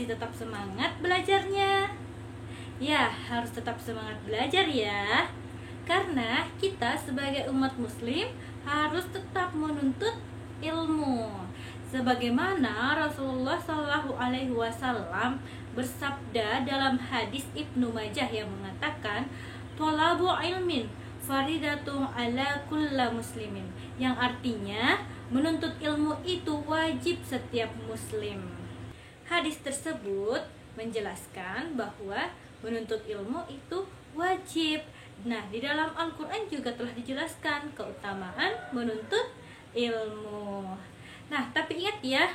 masih tetap semangat belajarnya? Ya, harus tetap semangat belajar ya. Karena kita sebagai umat muslim harus tetap menuntut ilmu. Sebagaimana Rasulullah Shallallahu Alaihi Wasallam bersabda dalam hadis Ibnu Majah yang mengatakan, "Thalabu ilmin faridatun ala kulla muslimin", yang artinya menuntut ilmu itu wajib setiap muslim. Hadis tersebut menjelaskan bahwa menuntut ilmu itu wajib. Nah, di dalam Al-Quran juga telah dijelaskan keutamaan menuntut ilmu. Nah, tapi ingat ya,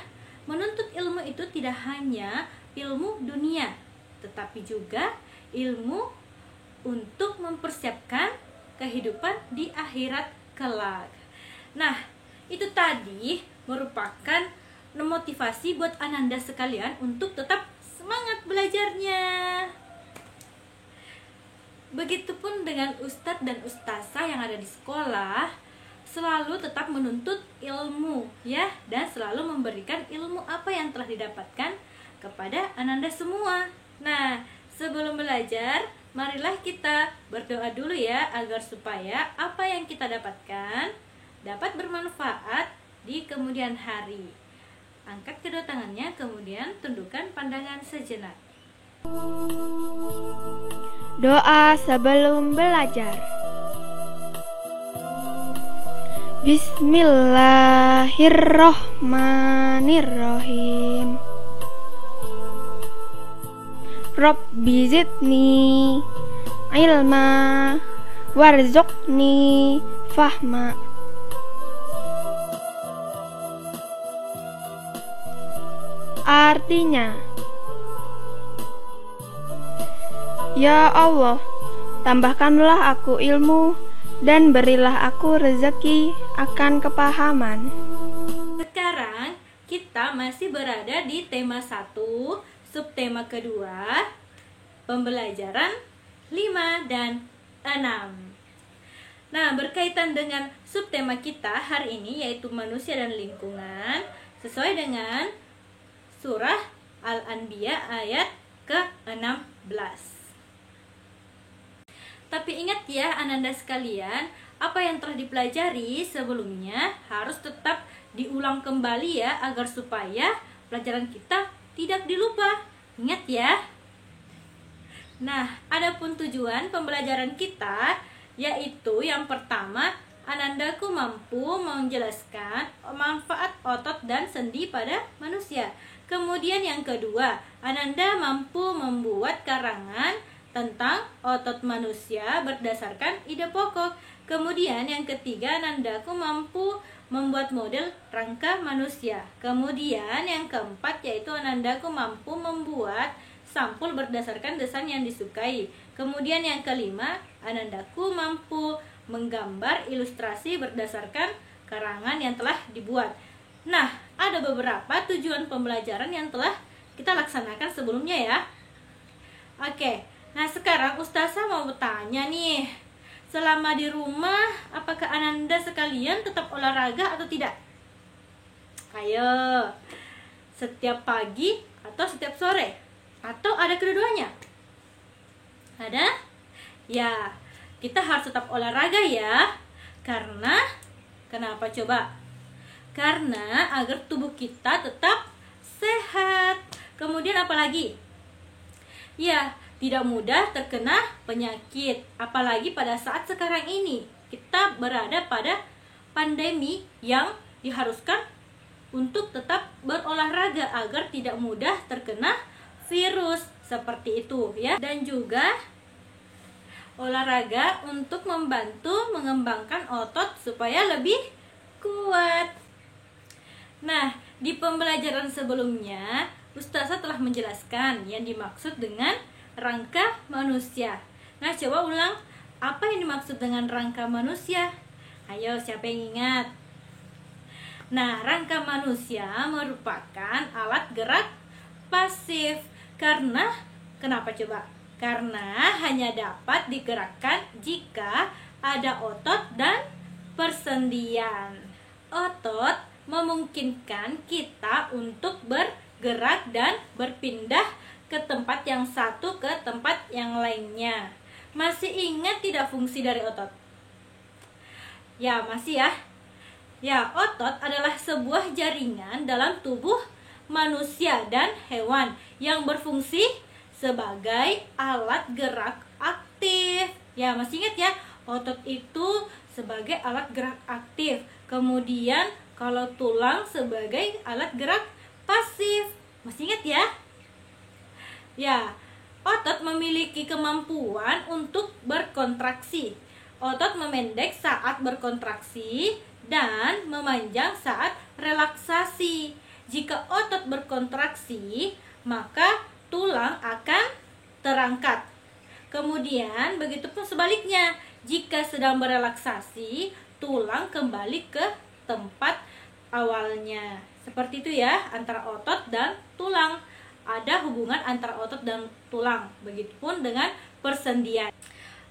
menuntut ilmu itu tidak hanya ilmu dunia, tetapi juga ilmu untuk mempersiapkan kehidupan di akhirat kelak. Nah, itu tadi merupakan motivasi buat Ananda sekalian untuk tetap semangat belajarnya. Begitupun dengan ustadz dan ustazah yang ada di sekolah, selalu tetap menuntut ilmu ya, dan selalu memberikan ilmu apa yang telah didapatkan kepada Ananda semua. Nah, sebelum belajar, marilah kita berdoa dulu ya, agar supaya apa yang kita dapatkan dapat bermanfaat di kemudian hari. Angkat kedua tangannya, kemudian tundukkan pandangan sejenak. Doa sebelum belajar. Bismillahirrohmanirrohim. Rabbi zidni ilma warzuqni fahma. Artinya, ya Allah, tambahkanlah aku ilmu dan berilah aku rezeki akan kepahaman. Sekarang kita masih berada di tema 1, subtema kedua, pembelajaran 5 dan 6. Nah, berkaitan dengan subtema kita hari ini, yaitu manusia dan lingkungan, sesuai dengan surah Al-Anbiya ayat ke-16. Tapi ingat ya Ananda sekalian, apa yang telah dipelajari sebelumnya harus tetap diulang kembali ya, agar supaya pelajaran kita tidak dilupa. Ingat ya. Nah, adapun tujuan pembelajaran kita, yaitu yang pertama, Anandaku mampu menjelaskan manfaat otot dan sendi pada manusia. Kemudian yang kedua, Ananda mampu membuat karangan tentang otot manusia berdasarkan ide pokok. Kemudian yang ketiga, Anandaku mampu membuat model rangka manusia. Kemudian yang keempat, yaitu Anandaku mampu membuat sampul berdasarkan desain yang disukai. Kemudian yang kelima, Anandaku mampu menggambar ilustrasi berdasarkan karangan yang telah dibuat. Nah, ada beberapa tujuan pembelajaran yang telah kita laksanakan sebelumnya ya. Oke, nah sekarang Ustazah mau bertanya nih, selama di rumah apakah Ananda sekalian tetap olahraga atau tidak? Ayo, setiap pagi atau setiap sore? Atau ada kedua-duanya? Ada? Ya, kita harus tetap olahraga ya. Karena, kenapa coba? Karena agar tubuh kita tetap sehat. Kemudian apa lagi? Ya, tidak mudah terkena penyakit. Apalagi pada saat sekarang ini kita berada pada pandemi yang diharuskan untuk tetap berolahraga agar tidak mudah terkena virus seperti itu ya. Dan juga olahraga untuk membantu mengembangkan otot supaya lebih kuat. Nah, di pembelajaran sebelumnya Ustazah telah menjelaskan yang dimaksud dengan rangka manusia. Nah, coba ulang, apa yang dimaksud dengan rangka manusia? Ayo, siapa yang ingat? Nah, rangka manusia merupakan alat gerak pasif. Karena, kenapa coba? Karena hanya dapat digerakkan jika ada otot dan persendian. Otot memungkinkan kita untuk gerak dan berpindah ke tempat yang satu ke tempat yang lainnya. Masih ingat tidak fungsi dari otot? Ya, masih ya. Ya, otot adalah sebuah jaringan dalam tubuh manusia dan hewan yang berfungsi sebagai alat gerak aktif. Ya, masih ingat ya? Otot itu sebagai alat gerak aktif. Kemudian kalau tulang sebagai alat gerak pasif. Masih ingat ya? Ya, otot memiliki kemampuan untuk berkontraksi. Otot memendek saat berkontraksi dan memanjang saat relaksasi. Jika otot berkontraksi, maka tulang akan terangkat. Kemudian begitu pun sebaliknya, jika sedang berelaksasi, tulang kembali ke tempat awalnya. Seperti itu ya, antara otot dan tulang. Ada hubungan antara otot dan tulang. Begitupun dengan persendian.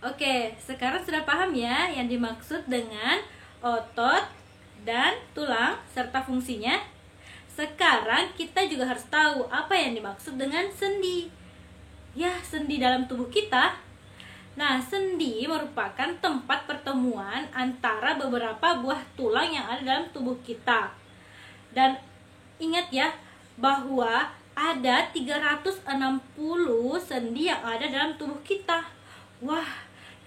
Oke, sekarang sudah paham ya yang dimaksud dengan otot dan tulang serta fungsinya. Sekarang kita juga harus tahu apa yang dimaksud dengan sendi. Ya, sendi dalam tubuh kita. Nah, sendi merupakan tempat pertemuan antara beberapa buah tulang yang ada dalam tubuh kita. Dan ingat ya, bahwa ada 360 sendi yang ada dalam tubuh kita. Wah,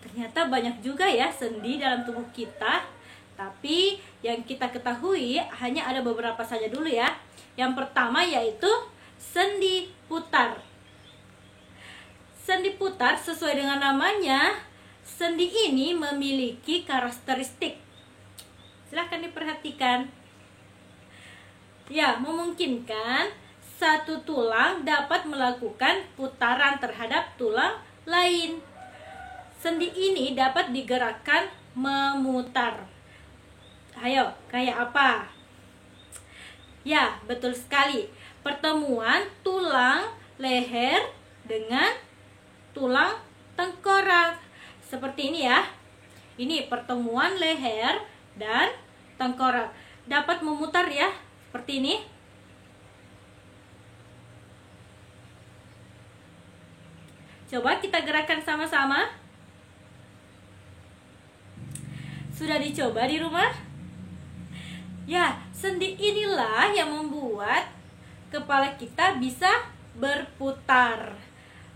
ternyata banyak juga ya sendi dalam tubuh kita. Tapi yang kita ketahui hanya ada beberapa saja dulu ya. Yang pertama yaitu sendi putar. Sendi putar sesuai dengan namanya, sendi ini memiliki karakteristik. Silahkan diperhatikan. Ya, memungkinkan satu tulang dapat melakukan putaran terhadap tulang lain. Sendi ini dapat digerakkan memutar. Ayo, kayak apa? Ya, betul sekali. Pertemuan tulang leher dengan tulang tengkorak. Seperti ini ya. Ini pertemuan leher dan tengkorak. Dapat memutar ya, seperti ini. Coba kita gerakan sama-sama. Sudah dicoba di rumah? Ya, sendi inilah yang membuat kepala kita bisa berputar.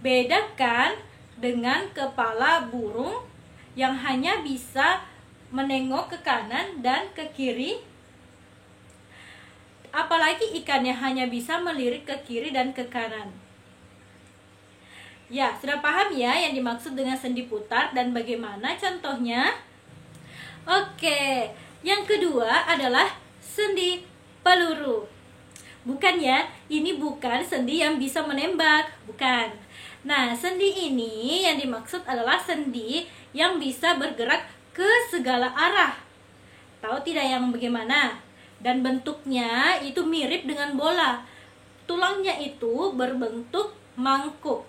Bedakan dengan kepala burung yang hanya bisa menengok ke kanan dan ke kiri. Apalagi ikannya hanya bisa melirik ke kiri dan ke kanan. Ya, sudah paham ya yang dimaksud dengan sendi putar dan bagaimana contohnya? Oke, yang kedua adalah sendi peluru. Bukan ya, ini bukan sendi yang bisa menembak, bukan. Nah, sendi ini yang dimaksud adalah sendi yang bisa bergerak ke segala arah. Tahu tidak yang bagaimana? Dan bentuknya itu mirip dengan bola. Tulangnya itu berbentuk mangkuk.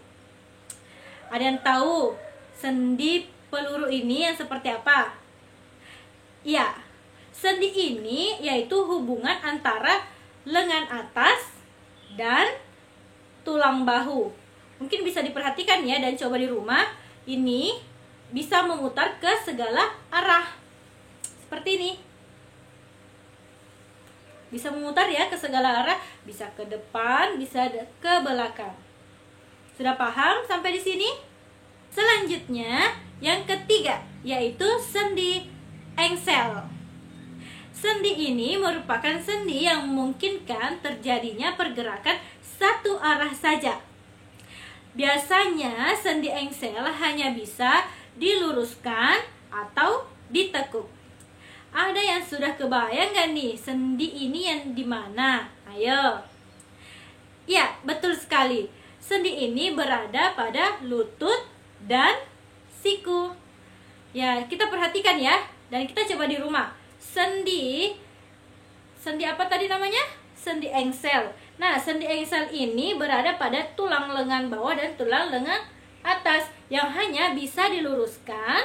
Ada yang tahu sendi peluru ini yang seperti apa? Ya, sendi ini yaitu hubungan antara lengan atas dan tulang bahu. Mungkin bisa diperhatikan ya dan coba di rumah. Ini bisa memutar ke segala arah. Seperti ini. Bisa memutar ya ke segala arah, bisa ke depan, bisa ke belakang. Sudah paham sampai di sini? Selanjutnya, yang ketiga, yaitu sendi engsel. Sendi ini merupakan sendi yang memungkinkan terjadinya pergerakan satu arah saja. Biasanya, sendi engsel hanya bisa diluruskan atau ditekuk. Ada yang sudah kebayang gak nih sendi ini yang di mana? Ayo. Ya, betul sekali. Sendi ini berada pada lutut dan siku. Ya, kita perhatikan ya. Dan kita coba di rumah. Sendi apa tadi namanya? Sendi engsel. Nah, sendi engsel ini berada pada tulang lengan bawah dan tulang lengan atas yang hanya bisa diluruskan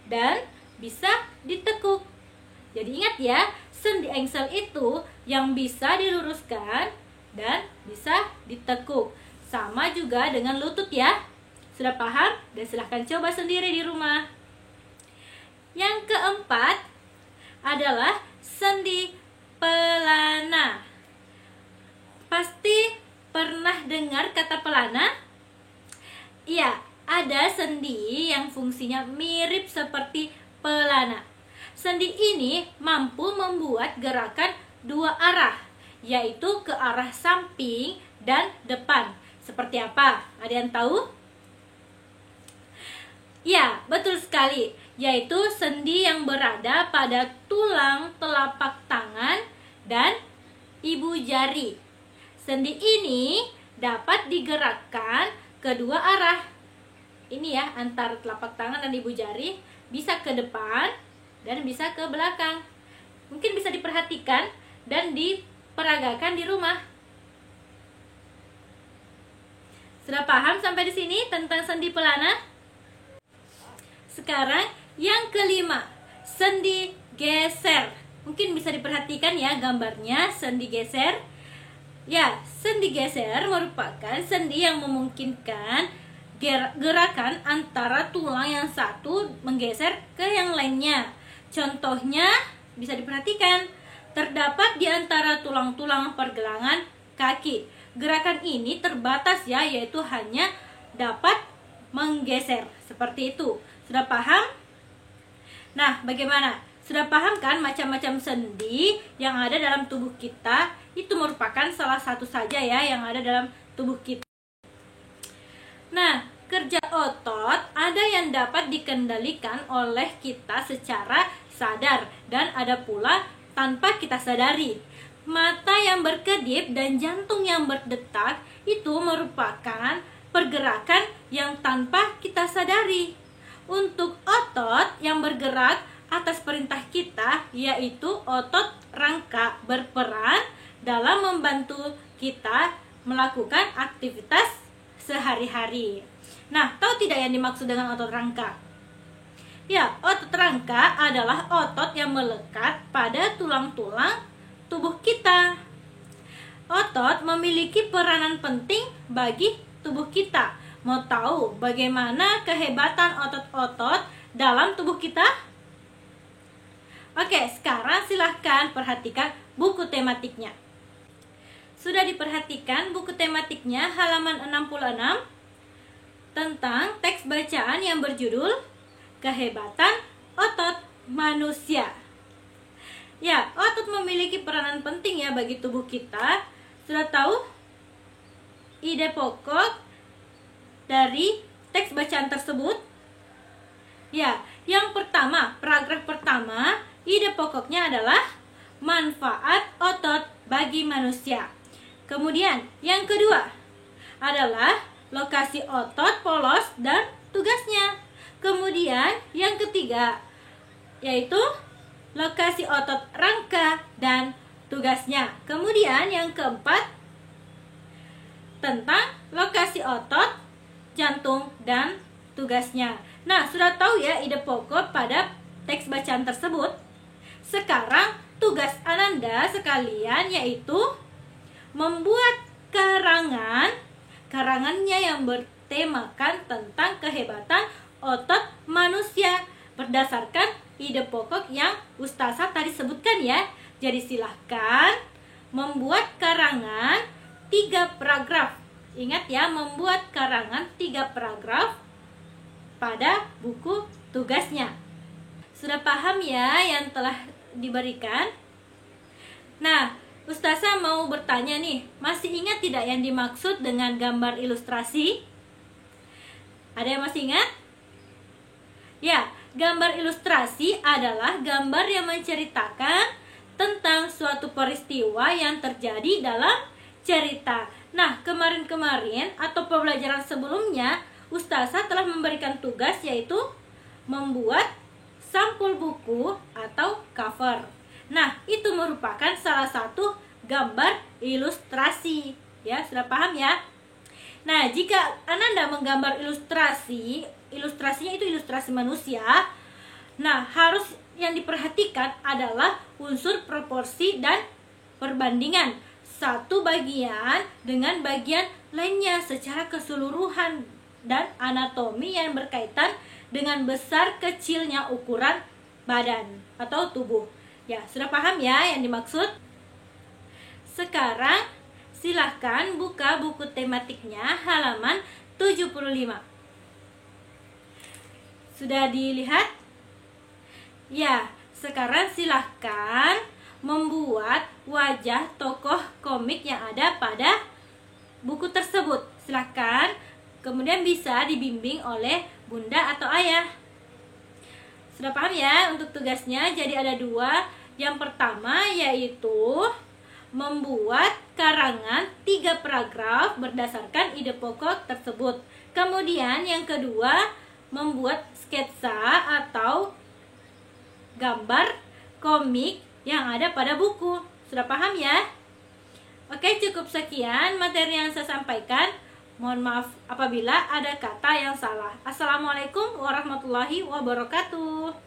dan bisa ditekuk. Jadi ingat ya, sendi engsel itu yang bisa diluruskan dan bisa ditekuk. Sama juga dengan lutut ya. Sudah paham? Dan silahkan coba sendiri di rumah. Yang keempat adalah sendi pelana. Pasti pernah dengar kata pelana? Iya, ada sendi yang fungsinya mirip seperti pelana. Sendi ini mampu membuat gerakan dua arah, yaitu ke arah samping dan depan. Seperti apa? Ada yang tahu? Ya, betul sekali, yaitu sendi yang berada pada tulang telapak tangan dan ibu jari. Sendi ini dapat digerakkan kedua arah. Ini ya, antara telapak tangan dan ibu jari, bisa ke depan dan bisa ke belakang. Mungkin bisa diperhatikan dan diperagakan di rumah. Sudah paham sampai di sini tentang sendi pelana? Sekarang yang kelima, sendi geser. Mungkin bisa diperhatikan ya gambarnya sendi geser. Ya, sendi geser merupakan sendi yang memungkinkan gerakan antara tulang yang satu menggeser ke yang lainnya. Contohnya bisa diperhatikan, terdapat di antara tulang-tulang pergelangan kaki. Gerakan ini terbatas ya, yaitu hanya dapat menggeser. Seperti itu. Sudah paham? Nah, bagaimana? Sudah paham kan macam-macam sendi yang ada dalam tubuh kita? Itu merupakan salah satu saja ya yang ada dalam tubuh kita. Nah, kerja otot ada yang dapat dikendalikan oleh kita secara sadar dan ada pula tanpa kita sadari. Mata yang berkedip dan jantung yang berdetak itu merupakan pergerakan yang tanpa kita sadari. Untuk otot yang bergerak atas perintah kita, yaitu otot rangka, berperan dalam membantu kita melakukan aktivitas sehari-hari. Nah, tahu tidak yang dimaksud dengan otot rangka? Ya, otot rangka adalah otot yang melekat pada tulang-tulang tubuh kita. Otot memiliki peranan penting bagi tubuh kita. Mau tahu bagaimana kehebatan otot-otot dalam tubuh kita? Oke, sekarang silahkan perhatikan buku tematiknya. Sudah diperhatikan buku tematiknya halaman 66 tentang teks bacaan yang berjudul Kehebatan Otot Manusia. Ya, otot memiliki peranan penting ya bagi tubuh kita. Sudah tahu ide pokok dari teks bacaan tersebut? Ya, yang pertama, paragraf pertama, ide pokoknya adalah manfaat otot bagi manusia. Kemudian, yang kedua adalah lokasi otot polos dan tugasnya. Kemudian, yang ketiga yaitu lokasi otot rangka dan tugasnya. Kemudian, yang keempat tentang lokasi otot jantung dan tugasnya. Nah, sudah tahu ya ide pokok pada teks bacaan tersebut. Sekarang tugas Ananda sekalian yaitu membuat karangannya yang bertemakan tentang kehebatan otot manusia berdasarkan ide pokok yang Ustazah tadi sebutkan ya. Jadi silahkan membuat karangan 3 paragraf. Ingat ya, membuat karangan 3 paragraf pada buku tugasnya. Sudah paham ya yang telah diberikan? Nah, Ustazah mau bertanya nih, masih ingat tidak yang dimaksud dengan gambar ilustrasi? Ada yang masih ingat? Ya, gambar ilustrasi adalah gambar yang menceritakan tentang suatu peristiwa yang terjadi dalam cerita. Nah, kemarin-kemarin atau pembelajaran sebelumnya, Ustazah telah memberikan tugas yaitu membuat sampul buku atau cover. Nah, itu merupakan salah satu gambar ilustrasi. Ya, sudah paham ya? Nah, jika Ananda menggambar ilustrasinya itu ilustrasi manusia. Nah, harus yang diperhatikan adalah unsur proporsi dan perbandingan. satu bagian dengan bagian lainnya secara keseluruhan dan anatomi yang berkaitan dengan besar kecilnya ukuran badan atau tubuh. Ya, sudah paham ya yang dimaksud? Sekarang silahkan buka buku tematiknya halaman 75. Sudah dilihat? Ya, sekarang silahkan membuat wajah tokoh komik yang ada pada buku tersebut. Silahkan, kemudian bisa dibimbing oleh bunda atau ayah. Sudah paham ya untuk tugasnya? Jadi ada 2. Yang pertama yaitu membuat karangan 3 paragraf berdasarkan ide pokok tersebut. Kemudian yang kedua, membuat sketsa atau gambar komik yang ada pada buku. Sudah paham ya? Oke, cukup sekian materi yang saya sampaikan. Mohon maaf apabila ada kata yang salah. Assalamualaikum warahmatullahi wabarakatuh.